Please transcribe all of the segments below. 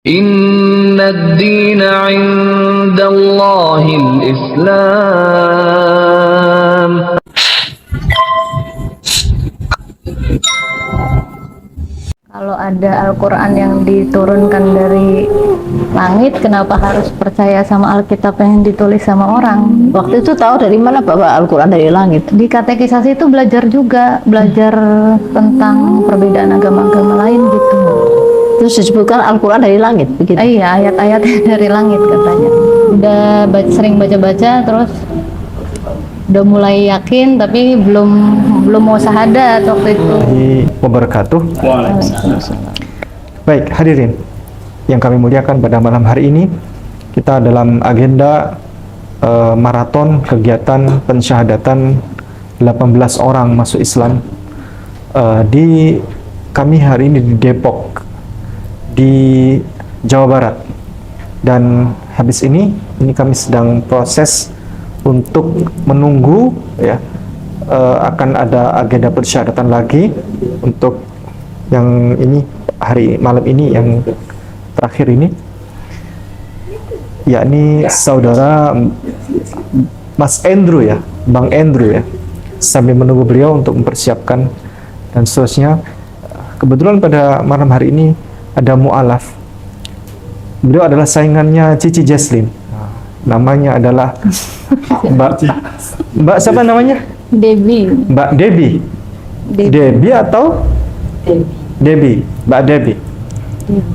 Inna ad-dina 'indallahil Islam. Kalau ada Al-Quran yang diturunkan dari langit, kenapa harus percaya sama Alkitab yang ditulis sama orang? Waktu itu tahu dari mana bahwa Al-Quran dari langit? Di katekisasi itu belajar juga, belajar tentang perbedaan agama-agama lain gitu. Terus disebutkan Al-Quran dari langit, begitu? Iya, ayat-ayat dari langit katanya. Udah sering baca-baca, terus udah mulai yakin, tapi belum mau syahadat waktu itu. Wabarakatuh. Baik, hadirin yang kami muliakan, pada malam hari ini kita dalam agenda maraton kegiatan pensyahadatan 18 orang masuk Islam di kami hari ini di Depok, di Jawa Barat. Dan habis ini kami sedang proses untuk menunggu ya, akan ada agenda persyaratan lagi untuk yang ini malam ini yang terakhir ini, yakni saudara Mas Andrew ya, Bang Andrew ya, sambil menunggu beliau untuk mempersiapkan dan seterusnya. Kebetulan pada malam hari ini ada mu'alaf. Beliau adalah saingannya Cici Jesslyn. Namanya adalah Mbak siapa namanya? Debbie. Mbak Debbie. Debbie atau Debbie? Mbak Debbie.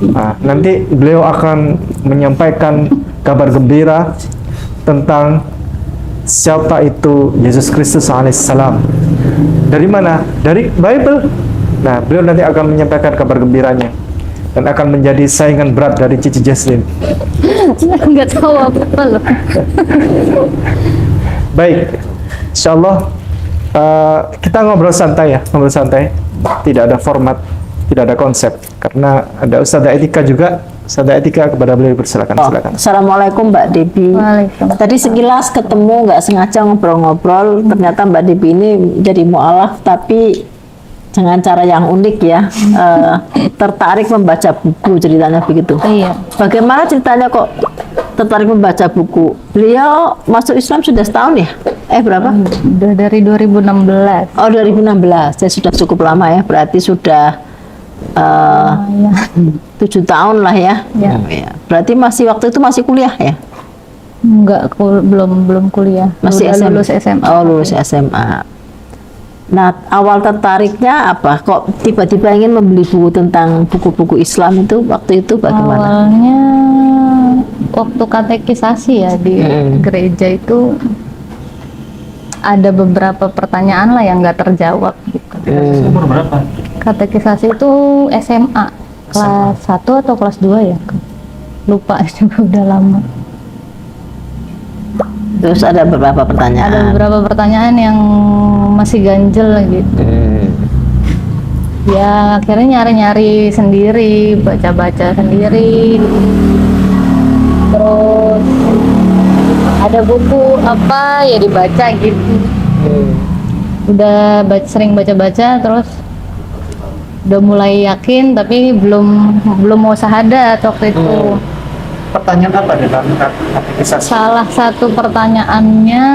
Nah, nanti beliau akan menyampaikan kabar gembira tentang siapa itu Yesus Kristus alaihissalam. Dari mana? Dari Bible. Nah, beliau nanti akan menyampaikan kabar gembiranya dan akan menjadi saingan berat dari Cici Jesslyn. Nggak tahu apa loh. Baik, insyaallah kita ngobrol santai ya, ngobrol santai. Tidak ada format, tidak ada konsep, karena ada Ustazah Etika juga. Ustazah Etika, kepada beliau persilakan. Silakan. Assalamualaikum Mbak Debbie. Waalaikumsalam. Tadi sekilas ketemu, nggak sengaja ngobrol-ngobrol, ternyata Mbak Debbie ini jadi mu'alaf, tapi dengan cara yang unik ya. Tertarik membaca buku, ceritanya begitu. Iya. Bagaimana ceritanya kok tertarik membaca buku? Beliau masuk Islam sudah setahun ya? Berapa? Udah dari 2016. Oh, 2016. Saya sudah cukup lama ya, berarti sudah Ya. 7 tahun lah ya. Ya. Ya. Berarti waktu itu masih kuliah ya? Enggak, belum kuliah. Masih Udah SMA. lulus SMA. Oh, lulus SMA. Nah, awal tertariknya apa? Kok tiba-tiba ingin membeli buku tentang buku-buku Islam itu waktu itu bagaimana? Awalnya waktu katekisasi ya di gereja itu ada beberapa pertanyaan lah yang nggak terjawab gitu. Umur berapa? Katekisasi itu SMA kelas 1 atau kelas 2 ya? Lupa juga, udah lama. Terus ada beberapa pertanyaan. Ada beberapa pertanyaan yang masih ganjel gitu. Ya akhirnya nyari-nyari sendiri, baca-baca sendiri. Terus ada buku apa ya dibaca gitu. Udah sering baca-baca, terus udah mulai yakin, tapi belum mau syahadat waktu itu. Pertanyaan apa dalam katekisasi? Salah satu pertanyaannya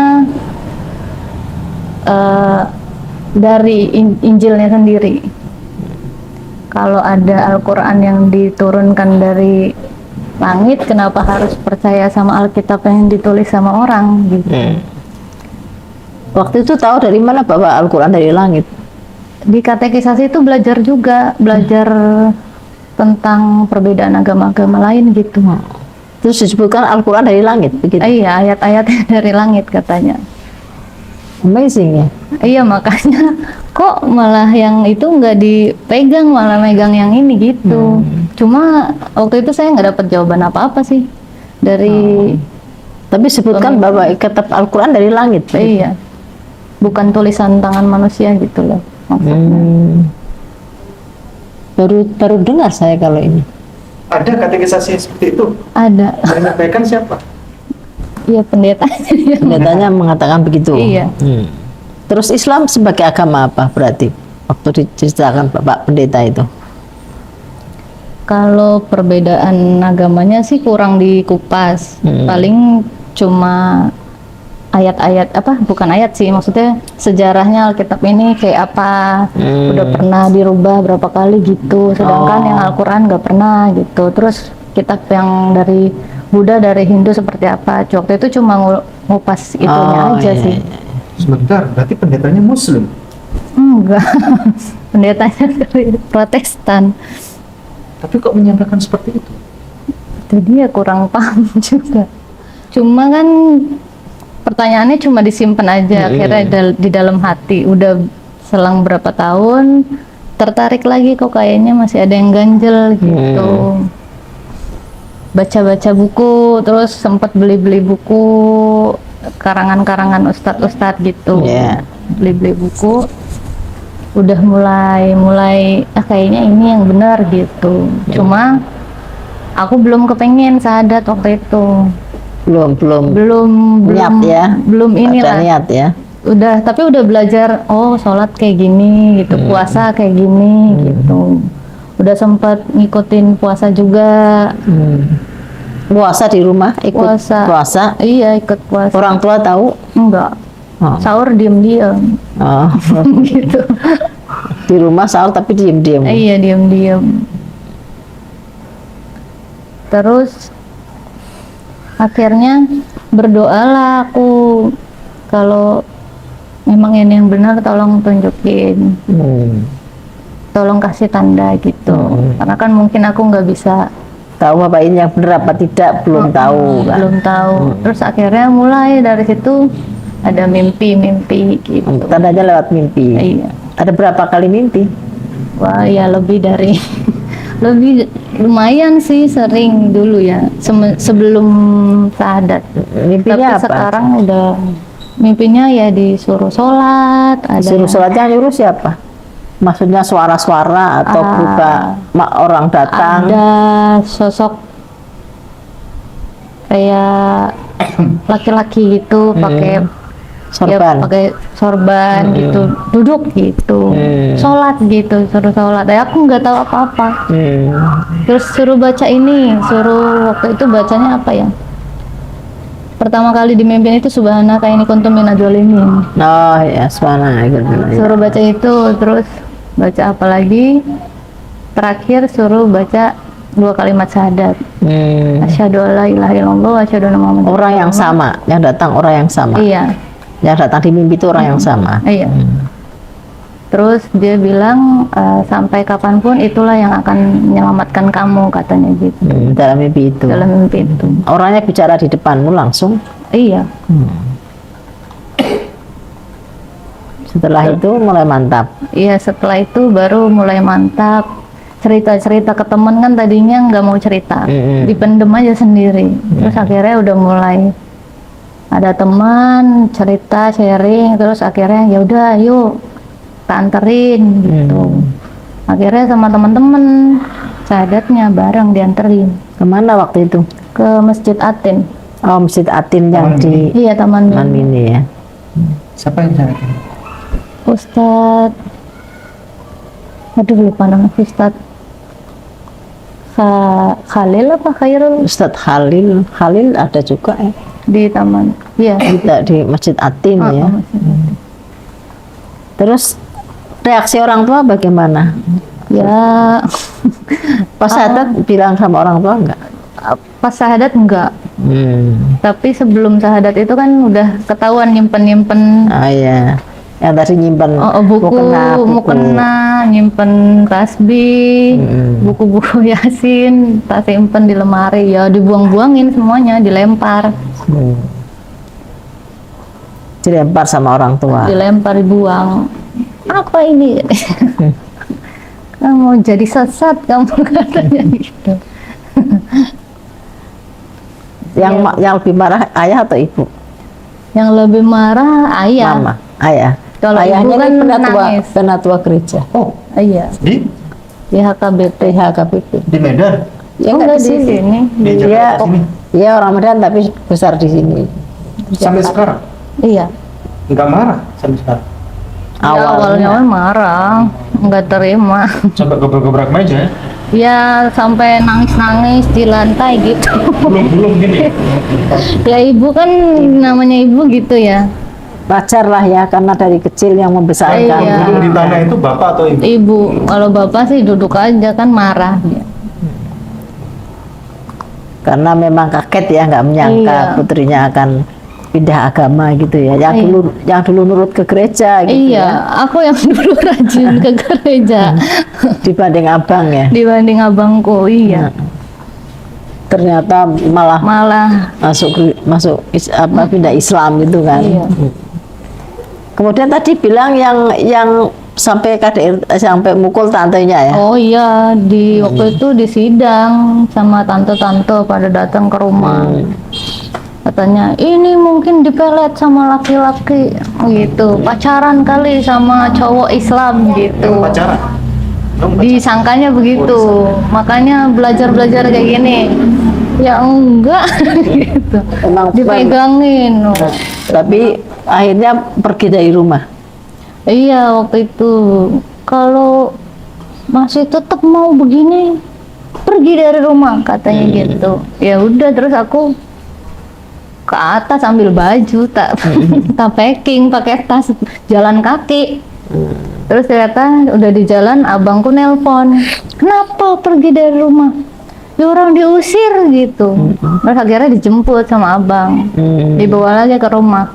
dari Injilnya sendiri. Kalau ada Al-Quran yang diturunkan dari langit, kenapa harus percaya sama Alkitab yang ditulis sama orang gitu. Waktu itu tahu dari mana bahwa Al-Quran dari langit? Di katekisasi itu belajar juga, belajar tentang perbedaan agama-agama lain gitu. Terus disebutkan Al-Quran dari langit, begitu? Iya, ayat-ayat dari langit katanya. Amazing ya. Iya, makanya kok malah yang itu nggak dipegang, malah megang yang ini gitu. Cuma waktu itu saya nggak dapat jawaban apa-apa sih dari. Tapi sebutkan bahwa kitab Al-Quran dari langit. Iya, bukan tulisan tangan manusia gitu loh maksudnya. Baru dengar saya kalau ini. Ada katekisasi seperti itu? Ada. Yang menyampaikan siapa? Iya, pendetanya. Pendetanya mengatakan begitu. Iya. Terus Islam sebagai agama apa berarti? Waktu diceritakan Bapak Pendeta itu. Kalau perbedaan agamanya sih kurang dikupas. Paling cuma ayat-ayat apa? Bukan ayat sih, maksudnya sejarahnya Alkitab ini kayak apa? Udah pernah dirubah berapa kali gitu. Sedangkan yang Al-Qur'an nggak pernah gitu. Terus kitab yang dari Buddha, dari Hindu seperti apa? Waktu itu cuma ngupas itunya aja iya, sih. iya. Sebentar, berarti pendetanya Muslim. Enggak. Pendetanya dari Protestan. Tapi kok menyampaikan seperti itu? Itu dia kurang paham juga. Cuma kan pertanyaannya cuma disimpan aja, akhirnya di dalam hati. Udah selang berapa tahun tertarik lagi, kok kayaknya masih ada yang ganjel gitu. Baca-baca buku, terus sempat beli-beli buku karangan-karangan ustadz-ustadz gitu. Iya. Beli-beli buku, udah mulai kayaknya ini yang benar gitu. Cuma aku belum kepengen syahadat waktu itu. Belum niat ya. Belum Ada inilah. niat ya. Tapi udah belajar, oh sholat kayak gini gitu, puasa kayak gini gitu. Udah sempat ngikutin puasa juga. Puasa di rumah, ikut puasa. Iya, ikut puasa. Orang tua tahu? Enggak. Oh. Sahur diem-diem. Oh. Gitu. Di rumah sahur tapi diem-diem. Iya, diem-diem. Terus akhirnya berdoalah aku, kalau memang ini yang benar tolong tunjukin, tolong kasih tanda gitu. Karena kan mungkin aku nggak bisa Tahu apa ini yang benar apa tidak belum tahu kan. belum tahu. Terus akhirnya mulai dari situ ada mimpi-mimpi gitu. Tandanya lewat mimpi. Iya. Ada berapa kali mimpi? Wah, ya lebih dari lebih lumayan sih, sering dulu ya sebelum syahadat. Mimpinya Tapi apa? sekarang udah mimpinya ya disuruh sholat, ada Suruh sholatnya nyuruh siapa? Maksudnya suara-suara atau buka orang datang? ada sosok kayak laki-laki gitu pakai Sorban. ya, pakai sorban gitu, duduk gitu, sholat gitu, suruh sholat. Aku nggak tahu apa-apa. Terus suruh baca ini, waktu itu bacanya apa ya? Pertama kali dimimpin itu subhanaka ini kuntum minadz zalimin. Oh ya, subhanallah. Suruh baca itu, terus baca apa lagi? Terakhir suruh baca 2 kalimat syahadat. Asyhadu alla ilaha illallah wa asyhadu anna muhammadar Orang yang rasulullah. sama, yang datang orang yang sama. Iya. Yang datang di mimpi itu orang yang sama. Iya. Terus dia bilang sampai kapanpun itulah yang akan menyelamatkan kamu, katanya gitu. Dalam mimpi itu. Dalam mimpi itu. Orangnya bicara di depanmu langsung. Iya. Setelah itu mulai mantap. Iya, setelah itu baru mulai mantap. Cerita-cerita ke temen kan tadinya nggak mau cerita, dipendem aja sendiri. Terus akhirnya udah mulai ada teman cerita, sharing, terus akhirnya ya udah yuk tak anterin gitu. Akhirnya sama teman-teman syahadatnya bareng dianterin Kemana waktu itu? ke Masjid Atin. Oh, Masjid Atin yang Taman di Iya, Taman Taman Mini ya. Siapa yang saya? Ustadz, aduh lupa nama Ustadz Khalil apa Khairul Ustadz Khalil ada juga ya. di taman. Iya. Kita di Masjid Atin ya. Masjid Atin. Terus reaksi orang tua bagaimana? Ya, Pas syahadat bilang sama orang tua enggak? pas syahadat enggak. Tapi sebelum syahadat itu kan udah ketahuan nyimpen Ah iya. Yang tadi nyimpan buku, buku. mukena, nyimpen tasbih, buku-buku Yasin, tak simpen di lemari, ya dibuang-buangin semuanya, dilempar. Dilempar sama orang tua. Dilempar, dibuang. Apa ini? Kamu mau jadi sesat kamu, katanya gitu. Yang lebih marah ayah atau ibu? Yang lebih marah ayah. Mama, ayah. Kalau Ayahnya ibu kan kan nangis. penatua gereja. Oh, Iya, di di HKBP. HKBP. di Medan. Ya Enggak enggak di sini. Di Dia Jakarta sini. dia orang Medan tapi besar di sini. Sampai sekarang Iya. nggak marah sampai sekarang. Awalnya marah, nggak terima. Sampai gebrak-gebrak meja. Ya? Ya sampai nangis-nangis di lantai gitu. Belum gini. Ya ibu kan namanya ibu gitu ya. Wajar lah ya, karena dari kecil yang membesarkan. Iya. Belum di tanah itu bapak atau ibu? Ibu, kalau bapak sih duduk aja kan marah dia. Karena memang kaget ya, nggak menyangka Iya. putrinya akan pindah agama gitu ya. Yang dulu nurut ke gereja gitu Iya, ya, aku yang dulu rajin ke gereja dibanding abang ya. dibanding abangku. Iya, Ternyata malah malah pindah Islam gitu kan. iya. Kemudian tadi bilang yang sampai KDR sampai mukul tantenya ya. Oh iya, di waktu itu di sidang sama tante-tante pada datang ke rumah. Katanya ini mungkin dipelet sama laki-laki gitu, pacaran kali sama cowok Islam gitu. Pacaran. Disangkanya begitu, makanya belajar kayak gini. Ya enggak gitu. Emang Dipegangin. tapi akhirnya pergi dari rumah. Iya, waktu itu kalau masih tetap mau begini, pergi dari rumah katanya gitu. Ya udah, terus aku ke atas ambil baju, tak packing pakai tas, jalan kaki. Terus ternyata udah di jalan abangku nelpon, kenapa pergi dari rumah? Ya orang diusir gitu. Terus akhirnya dijemput sama abang, dibawa lagi ke rumah.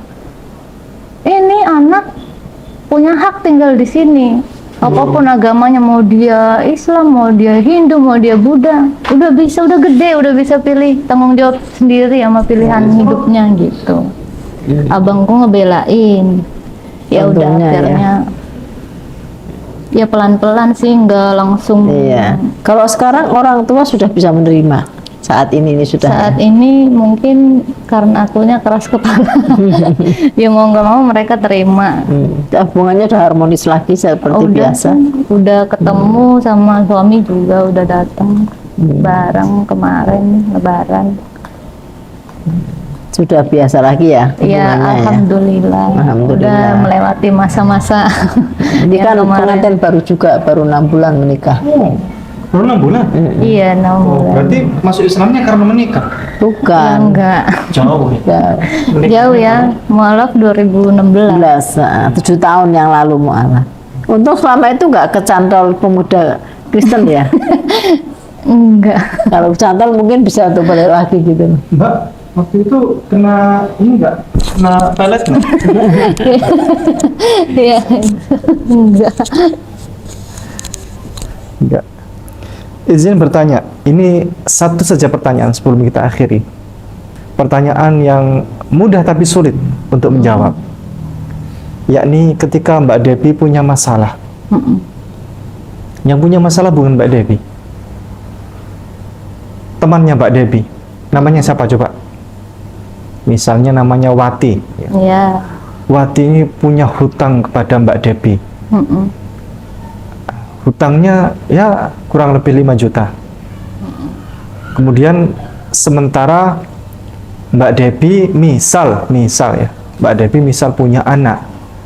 Ini anak punya hak tinggal di sini. Apapun agamanya, mau dia Islam, mau dia Hindu, mau dia Buddha, udah gede, udah bisa pilih, tanggung jawab sendiri sama pilihan hidupnya gitu. Abangku ngebelain. Ya udah Untungnya akhirnya ya pelan-pelan sih, nggak langsung. Iya. Kalau sekarang orang tua sudah bisa menerima saat ini sudah. Saat ini mungkin karena akunya keras kepala. Ya mau nggak mau mereka terima. Hubungannya udah harmonis lagi seperti biasa. Udah ketemu sama suami juga, udah datang bareng kemarin lebaran. Sudah biasa lagi ya Ya hubungannya ya. Alhamdulillah. Alhamdulillah. Udah melewati masa-masa. Ini yang kan kemarin. pengantin baru juga, baru 6 bulan menikah. Oh, baru 6 bulan. Iya, 6 Oh, bulan. berarti masuk Islamnya karena menikah. Ya, Bukan. enggak. Jauh ya. Ya, Jauh ya. Mualaf 2016. 7 tahun yang lalu mualaf. Untung selama itu nggak kecantol pemuda Kristen ya. Enggak. Kalau kecantol mungkin bisa untuk balik lagi gitu. Mbak, waktu itu kena ini enggak? Kena pelet enggak? Iya. Enggak. Enggak. Izin bertanya, ini satu saja pertanyaan sebelum kita akhiri. Pertanyaan yang mudah tapi sulit untuk menjawab. Yakni ketika Mbak Debbie punya masalah. Yang punya masalah bukan Mbak Debbie. Temannya Mbak Debbie. Namanya siapa coba? Misalnya namanya Wati. Ya. Wati ini punya hutang kepada Mbak Debbie. Hutangnya ya kurang lebih 5 juta. Kemudian sementara Mbak Debbie misal ya, Mbak Debbie misal punya anak.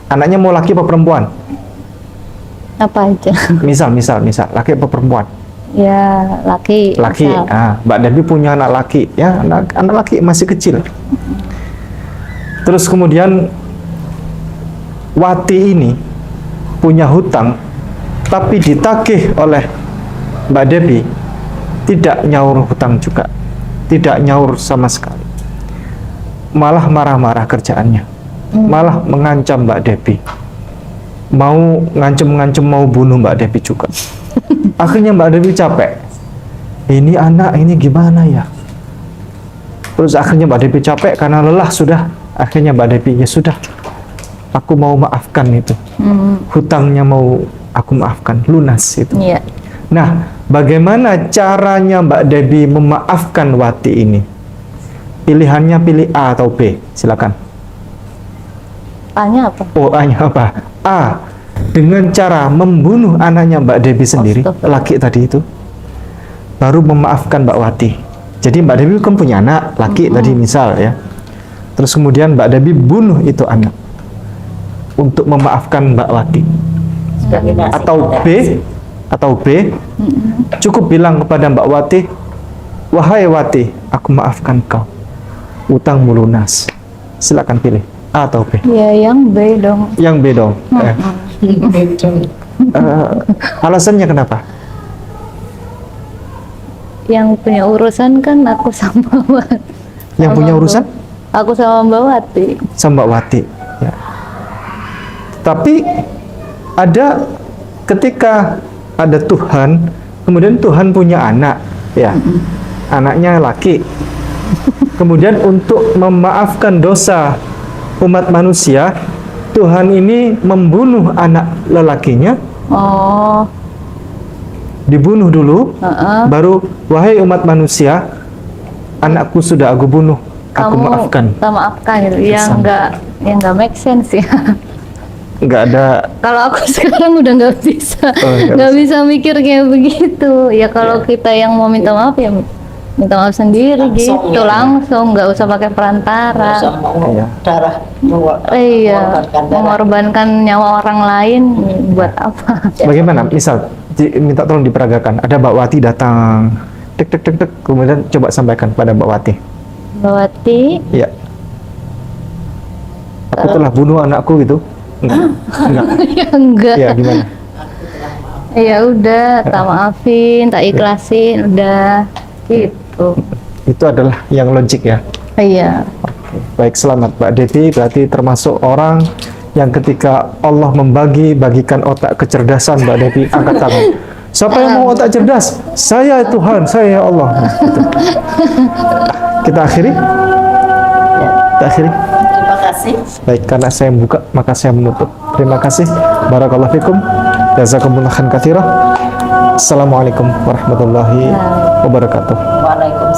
Anaknya mau laki apa perempuan? Apa aja? Misal laki apa perempuan? Ya, laki. Laki. asal. Mbak Debbie punya anak laki, ya anak laki masih kecil. Terus kemudian Wati ini punya hutang, tapi ditagih oleh Mbak Debbie, tidak nyaur hutang juga, tidak nyaur sama sekali, malah marah-marah kerjaannya, malah mengancam Mbak Debbie, mau ngancem-ngancem mau bunuh Mbak Debbie juga. Akhirnya Mbak Debbie capek, ini anak ini gimana ya. Terus akhirnya Mbak Debbie capek karena lelah sudah. Akhirnya Mbak Debbie, ya sudah, aku mau maafkan itu, hutangnya mau aku maafkan, lunas itu. Iya. Nah, bagaimana caranya Mbak Debbie memaafkan Wati ini? Pilihannya pilih A atau B? Silakan. Tanya apa? Oh, A-nya apa? A, dengan cara membunuh anaknya Mbak Debbie sendiri, Astagfirullah. laki tadi itu, baru memaafkan Mbak Wati. Jadi Mbak Debbie kan punya anak laki tadi misal ya. Terus kemudian Mbak Debbie bunuh itu anak untuk memaafkan Mbak Wati. Atau B, atau B, cukup bilang kepada Mbak Wati, wahai Wati, aku maafkan kau, utangmu lunas. Silakan pilih A atau B. Ya yang B dong. Yang B dong. Alasannya kenapa? Yang punya urusan kan aku sama Yang punya urusan aku sama Mbak Wati. sama Mbak Wati. Ya. Tapi ada ketika ada Tuhan, kemudian Tuhan punya anak, ya, anaknya laki. Kemudian untuk memaafkan dosa umat manusia, Tuhan ini membunuh anak lelakinya, Oh, dibunuh dulu, heeh. baru wahai umat manusia, anakku sudah aku bunuh, aku Kamu maafkan. kita maafkan gitu. Sama. Yang nggak make sense ya. Nggak ada. Kalau aku sekarang udah nggak bisa, Oh, nggak nggak bisa mikir kayak begitu. Ya kalau kita yang mau minta maaf ya minta maaf sendiri Langsung, gitu, ya. langsung, nggak usah pakai perantara. Iya. Darah Iya, mengorbankan darah. mengorbankan nyawa orang lain buat apa? Bagaimana? Misal minta tolong diperagakan. Ada Mbak Wati datang, tek tek tek tek, kemudian coba sampaikan pada Mbak Wati. Mbak Wati, Ya. Aku telah bunuh anakku gitu. Enggak. Enggak. ya enggak. Ya gimana? Ya udah, tak maafin, tak ikhlasin, udah gitu. Itu adalah yang logik ya. Iya. Oke. Baik, selamat Mbak Devi. Berarti termasuk orang yang ketika Allah bagikan otak kecerdasan, Mbak Devi, angkat tangan. Siapa yang mau otak cerdas? Saya Tuhan, saya Allah. Nah, gitu. Kita akhiri. Kita akhiri. Terima kasih. Baik, karena saya buka, maka saya menutup. Terima kasih. Barakallahu fikum. Jazakumullah khairan katsira. Assalamualaikum warahmatullahi wabarakatuh. Waalaikumsalam.